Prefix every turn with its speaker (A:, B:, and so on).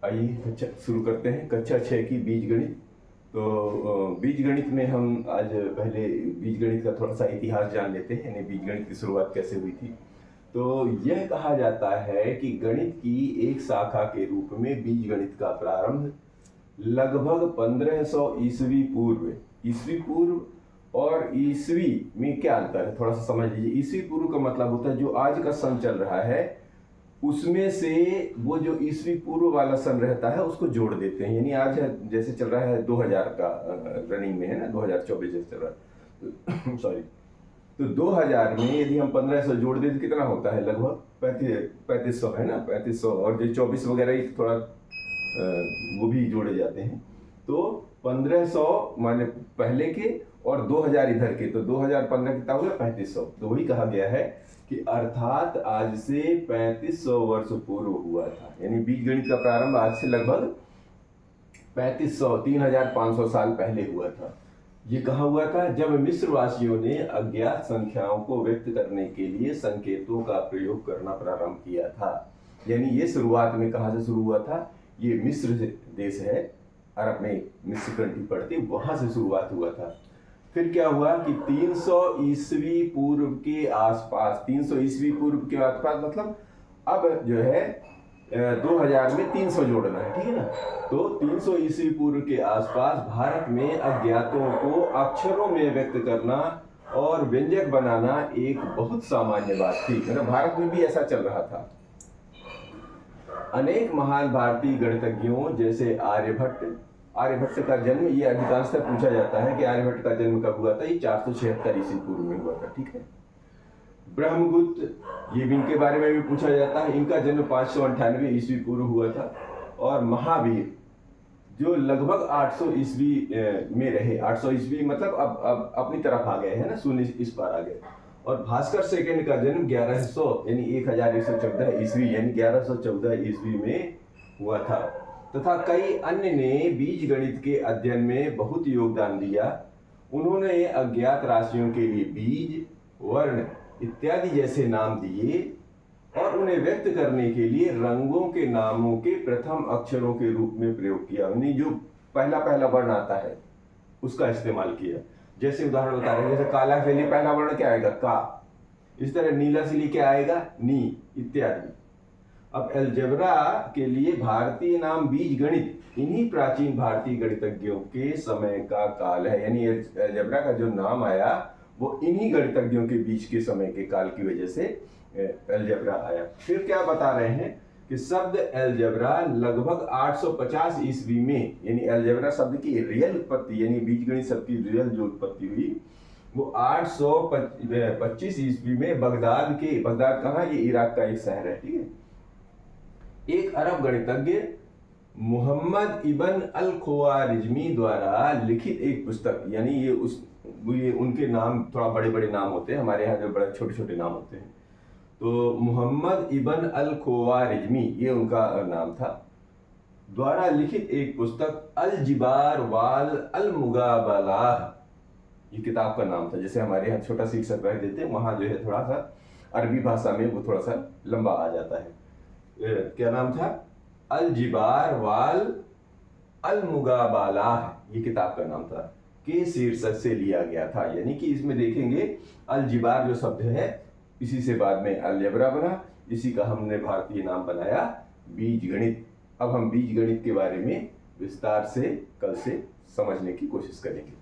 A: आइए कक्षा शुरू करते हैं, कक्षा 6 की बीज गणित। तो बीज गणित में हम आज पहले बीज गणित का थोड़ा सा इतिहास जान लेते हैं, यानी बीज गणित की शुरुआत कैसे हुई थी। तो यह कहा जाता है कि गणित की एक शाखा के रूप में बीज गणित का प्रारंभ लगभग 1500 ईस्वी पूर्व। ईस्वी पूर्व और ईस्वी में क्या अंतर है, थोड़ा सा समझ लीजिए। ईस्वी पूर्व का मतलब होता है जो आज का सन चल रहा है उसमें से वो जो ईस्वी पूर्व वाला सन रहता है उसको जोड़ देते हैं। यानी आज जैसे चल रहा है 2000 का रनिंग में है ना, 2024 जैसे चल रहा है सॉरी। तो 2000 में यदि हम 1500 जोड़ दें तो कितना होता है, लगभग 3500 है ना, 3500। और जो 24 वगैरह थोड़ा वो भी जोड़े जाते हैं। तो 1500 माने पहले के और 2000 इधर के, तो 2015 कितना हुआ, 3500। तो वही कहा गया है कि अर्थात आज से 3500 वर्ष पूर्व हुआ था। यानी बीज गणित का प्रारंभ आज से लगभग 3500 साल पहले हुआ था। ये कहा हुआ था जब मिस्र वासियों ने अज्ञात संख्याओं को व्यक्त करने के लिए संकेतों का प्रयोग करना प्रारंभ किया था। यानी ये शुरुआत में कहाँ से शुरू हुआ था, ये मिस्र देश है, अरब में मिस्र कंट्री पड़ती, वहां से शुरुआत हुआ था। फिर क्या हुआ कि 300 ईस्वी पूर्व के आसपास, 300 ईस्वी पूर्व के आसपास मतलब अब जो है 2000 में 300 जोड़ना है, ठीक है ना। तो 300 ईस्वी पूर्व के आसपास भारत में अज्ञातों को अक्षरों में व्यक्त करना और व्यंजक बनाना एक बहुत सामान्य बात थी। मतलब भारत में भी ऐसा चल रहा था। अनेक महान भारतीय गणितज्ञों जैसे आर्यभट्ट का जन्म, ये अधिकांशतः पूछा जाता है कि आर्यभट्ट का जन्म कब हुआ था। ये 476 ईस्वी पूर्व में हुआ था, ठीक है। ब्रह्मगुप्त, ये भी इनके बारे में भी पूछा जाता है, इनका जन्म 598 ईस्वी पूर्व हुआ था। और महावीर जो लगभग 800 ईस्वी में रहे, 800 ईस्वी मतलब अब अपनी तरफ आ गए हैं ना, शून्य इस पार आ गए। और भास्कर सेकंड का जन्म 1100 यानी 1114 ईस्वी यानी 1114 ईस्वी में हुआ था। तथा कई अन्य ने बीज गणित के अध्ययन में बहुत योगदान दिया। उन्होंने अज्ञात राशियों के लिए बीज, वर्ण इत्यादि जैसे नाम दिए और उन्हें व्यक्त करने के लिए रंगों के नामों के प्रथम अक्षरों के रूप में प्रयोग किया। यानी जो पहला पहला वर्ण आता है उसका इस्तेमाल किया। जैसे उदाहरण बता रहे हैं, जैसे काला के लिए पहला वर्ण क्या आएगा, का। इस तरह नीला के लिए क्या आएगा, नी इत्यादि। अब अलजेब्रा के लिए भारतीय नाम बीज गणित इन्हीं प्राचीन भारतीय गणितज्ञों के समय का काल है। यानी अलजेब्रा का जो नाम आया वो इन्हीं गणितज्ञों के बीच के समय के काल की वजह से अलजेब्रा आया। फिर क्या बता रहे हैं कि शब्द अलजेब्रा लगभग 850 ईस्वी में, यानी अलजेब्रा शब्द की रियल उत्पत्ति यानी बीजगणित शब्द की रियल जो उत्पत्ति हुई वो 825 ईस्वी में बगदाद कहाँ, ये इराक का एक शहर है, ठीक है। एक अरब गणितज्ञ मोहम्मद इबन अल ख्वारिज़मी द्वारा लिखित एक पुस्तक, यानी ये उनके नाम थोड़ा बड़े बड़े नाम होते हैं, हमारे यहाँ जो बड़े छोटे छोटे नाम होते हैं। तो मोहम्मद इबन अल ख्वारिज़मी ये उनका नाम था, द्वारा लिखित एक पुस्तक अल जिबार वाल अल मुगाबलाह, ये किताब का नाम था। जैसे हमारे यहाँ छोटा शीर्षक रख देते हैं, वहाँ जो है थोड़ा सा अरबी भाषा में वो थोड़ा सा लंबा आ जाता है। क्या नाम था, अल जिबार वाल अल मुगाबलाह, ये किताब का नाम था, के शीर्षक से लिया गया था। यानी कि इसमें देखेंगे अल जिबार जो शब्द है इसी से बाद में अलजेब्रा बना, इसी का हमने भारतीय नाम बनाया बीज गणित। अब हम बीज गणित के बारे में विस्तार से कल से समझने की कोशिश करेंगे।